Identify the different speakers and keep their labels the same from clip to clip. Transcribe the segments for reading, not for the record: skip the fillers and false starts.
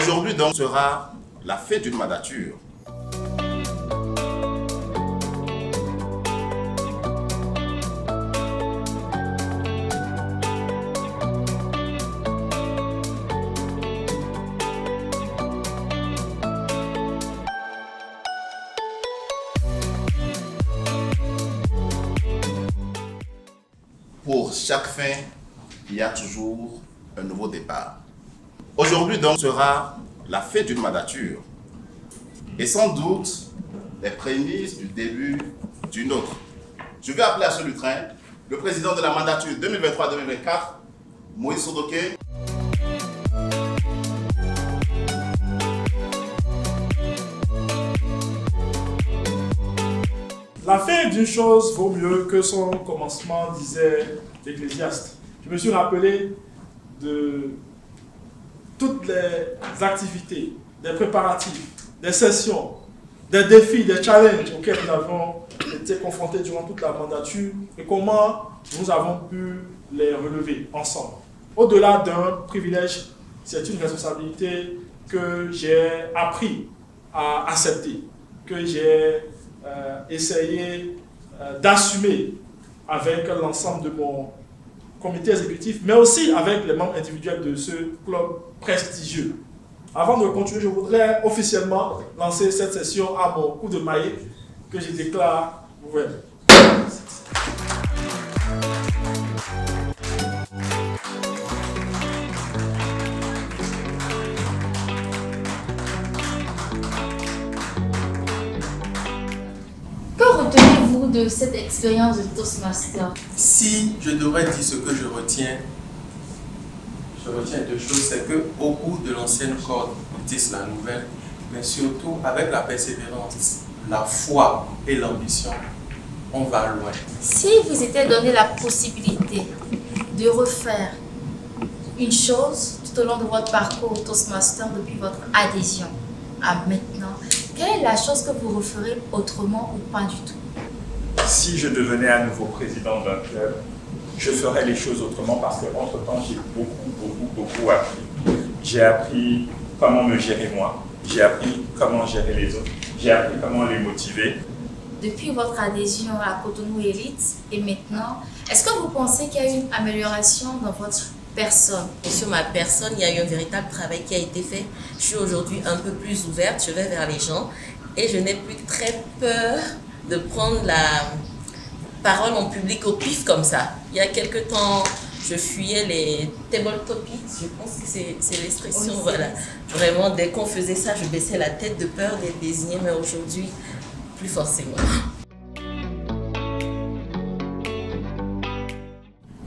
Speaker 1: Aujourd'hui donc sera la fête d'une mandature. Pour chaque fin, il y a toujours un nouveau départ. Aujourd'hui donc sera la fête d'une mandature et sans doute les prémices du début d'une autre. Je vais appeler à ce train le président de la mandature 2023-2024, Moïse Sodoké.
Speaker 2: La fin d'une chose vaut mieux que son commencement, disait l'Ecclésiaste. Je me suis rappelé de toutes les activités, des préparatifs, des sessions, des défis, des challenges auxquels nous avons été confrontés durant toute la mandature et comment nous avons pu les relever ensemble. Au-delà d'un privilège, c'est une responsabilité que j'ai appris à accepter, que j'ai essayé d'assumer avec l'ensemble de mon comité exécutif, mais aussi avec les membres individuels de ce club prestigieux. Avant de continuer, je voudrais officiellement lancer cette session à mon coup de maillet que je déclare ouvert.
Speaker 3: Que retenez-vous de cette expérience de Toastmaster?
Speaker 4: Si je devrais dire ce que je retiens deux choses. C'est que beaucoup de l'ancienne corde tisse la nouvelle, mais surtout avec la persévérance, la foi et l'ambition, on va loin.
Speaker 3: Si vous étiez donné la possibilité de refaire une chose tout au long de votre parcours au Toastmaster depuis votre adhésion à maintenant, quelle est la chose que vous referez autrement ou pas du tout?
Speaker 5: Si je devenais à nouveau président d'un club, je ferais les choses autrement parce qu'entre-temps, j'ai beaucoup appris. J'ai appris comment me gérer moi, j'ai appris comment gérer les autres, j'ai appris comment les motiver.
Speaker 3: Depuis votre adhésion à Cotonou Élite et maintenant, est-ce que vous pensez qu'il y a eu une amélioration dans votre personne?
Speaker 6: Sur ma personne, il y a eu un véritable travail qui a été fait. Je suis aujourd'hui un peu plus ouverte, je vais vers les gens et je n'ai plus très peur de prendre la parole en public au pif comme ça. Il y a quelque temps, je fuyais les table topics, je pense que c'est l'expression, oui, voilà. Vraiment, dès qu'on faisait ça, je baissais la tête de peur d'être désignée, mais aujourd'hui, plus forcément.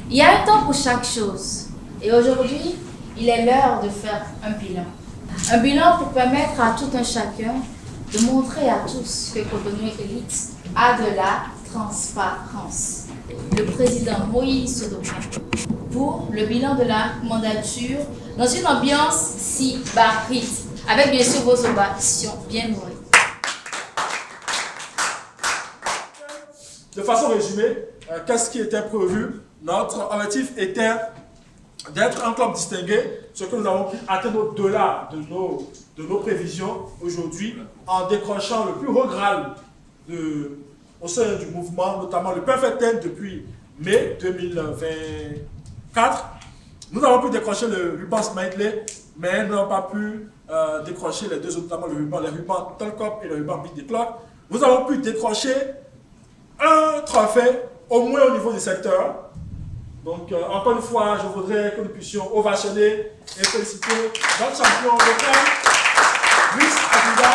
Speaker 3: Il y a un temps pour chaque chose. Et aujourd'hui, il est l'heure de faire un bilan. Un bilan pour permettre à tout un chacun de montrer à tous que Cotonou Élite a de la transparence. Le président Moïse Sodoké pour le bilan de la mandature dans une ambiance si barrite, avec bien sûr vos ovations bien nourries.
Speaker 2: De façon résumée, qu'est-ce qui était prévu? Notre objectif était d'être un club distingué, ce que nous avons pu atteindre au-delà de nos prévisions aujourd'hui, en décrochant le plus haut grade au sein du mouvement, notamment le Perfect 10 depuis mai 2024. Nous avons pu décrocher le ruban Smiley, mais nous n'avons pas pu décrocher les deux autres, notamment les rubans Tolcop et le ruban Beat the Clock. Nous avons pu décrocher un trophée, au moins au niveau du secteur. Donc, encore une fois, je voudrais que nous puissions ovationner et féliciter notre champion local, Luis Aguida,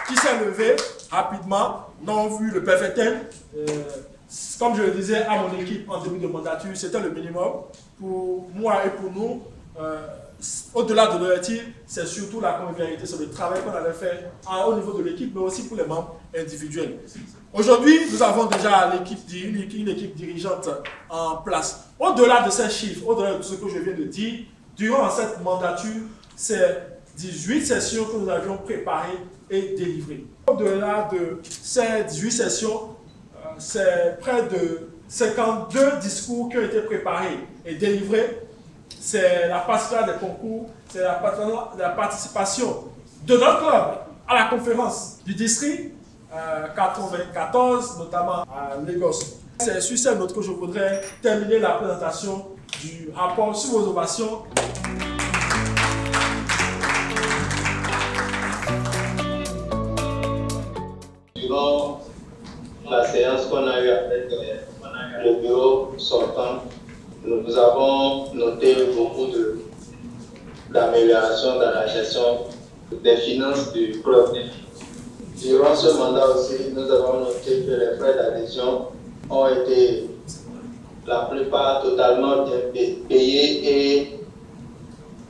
Speaker 2: qui s'est levé rapidement. Nous avons vu le Perfect 10. Comme je le disais à mon équipe en début de mandature, c'était le minimum. Pour moi et pour nous, au-delà de l'objectif, c'est surtout la convivialité, c'est le travail qu'on avait fait au niveau de l'équipe, mais aussi pour les membres individuels. Aujourd'hui, nous avons déjà une équipe dirigeante en place. Au-delà de ces chiffres, au-delà de ce que je viens de dire, durant cette mandature, c'est 18 sessions que nous avions préparées et délivrées. Au-delà de ces 18 sessions, c'est près de 52 discours qui ont été préparés et délivrés c'est la participation des concours, c'est la participation de notre club à la conférence du district 94, notamment à Lagos. C'est sur cette note que je voudrais terminer la présentation du rapport sur vos ovations.
Speaker 7: Durant la séance qu'on a eue avec le bureau sortant, nous avons noté beaucoup d'améliorations dans la gestion des finances du club. Durant ce mandat aussi, nous avons noté que les frais d'adhésion ont été la plupart totalement bien payés et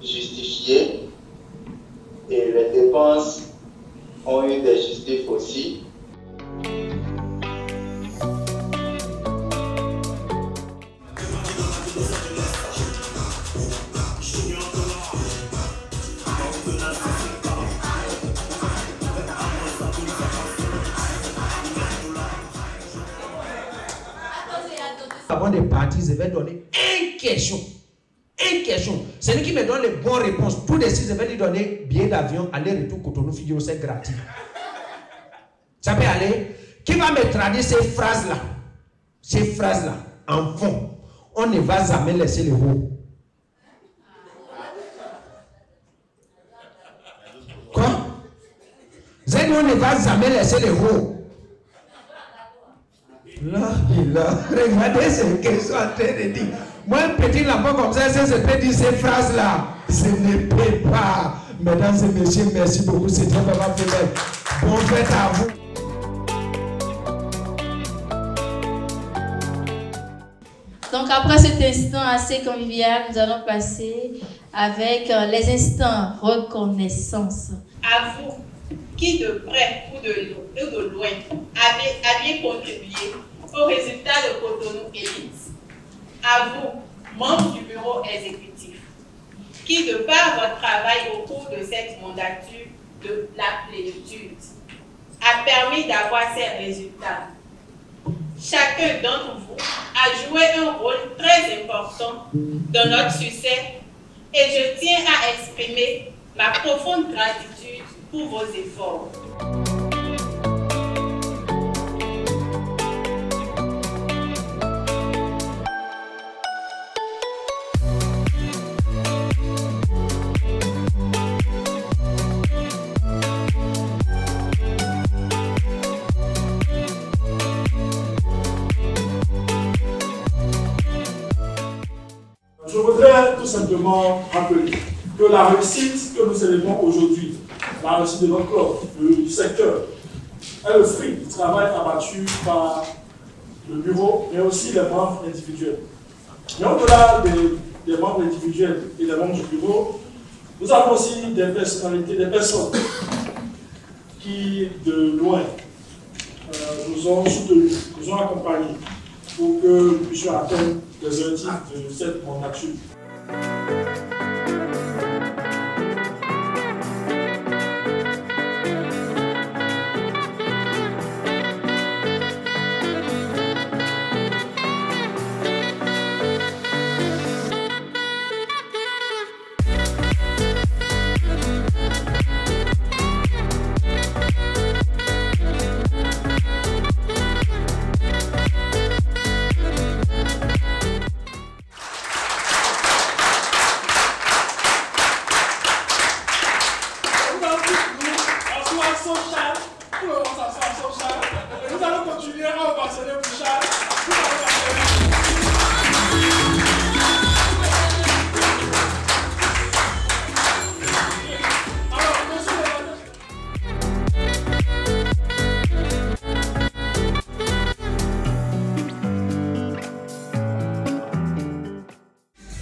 Speaker 7: justifiés. Et les dépenses ont eu des justifs aussi.
Speaker 8: Avant de partir, je vais donner une question. Une question. Celui qui me donne les bonnes réponses, tout de suite, je vais lui donner billet d'avion, aller-retour, Cotonou, Figaro, c'est gratuit. Ça peut aller. Qui va me traduire ces phrases-là? Ces phrases-là, en fond, on ne va jamais laisser le haut. Quoi? J'ai dit, on ne va jamais laisser le haut. Là, regardez ce que je suis en train de dire. Moi, un petit enfant comme ça, je peux dire ces phrases-là. Je ne peux pas. Mesdames et messieurs, merci beaucoup. C'est très bien. Bonne fête à vous.
Speaker 3: Donc après cet instant assez convivial, nous allons passer avec les instants reconnaissance.
Speaker 9: À vous, qui de près ou de loin aviez contribué au résultat de Cotonou Élite. À vous, membres du bureau exécutif, qui de par votre travail au cours de cette mandature de la plénitude a permis d'avoir ces résultats. Chacun d'entre vous a joué un rôle très important dans notre succès et je tiens à exprimer ma profonde gratitude pour vos efforts.
Speaker 2: Je voudrais tout simplement rappeler que la réussite que nous célébrons aujourd'hui, la réussite de notre club, du secteur, est le fruit du travail abattu par le bureau, mais aussi les membres individuels. Mais au-delà des membres individuels et des membres du bureau, nous avons aussi des personnalités, des personnes qui, de loin, nous ont soutenus, nous ont accompagnés pour que nous puissions atteindre les objectifs de cette mandature. Nous allons continuer à ovationner Bouchard.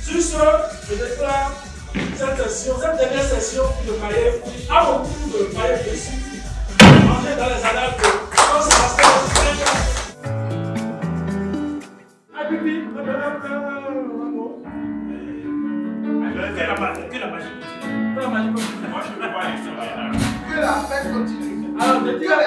Speaker 2: Sur ce, je déclare cette dernière session de Maïef à mon tour de Maïef dessus. Entrer dans les annales de Saint-Sébastien. Que la fête continue. Alors, je dis la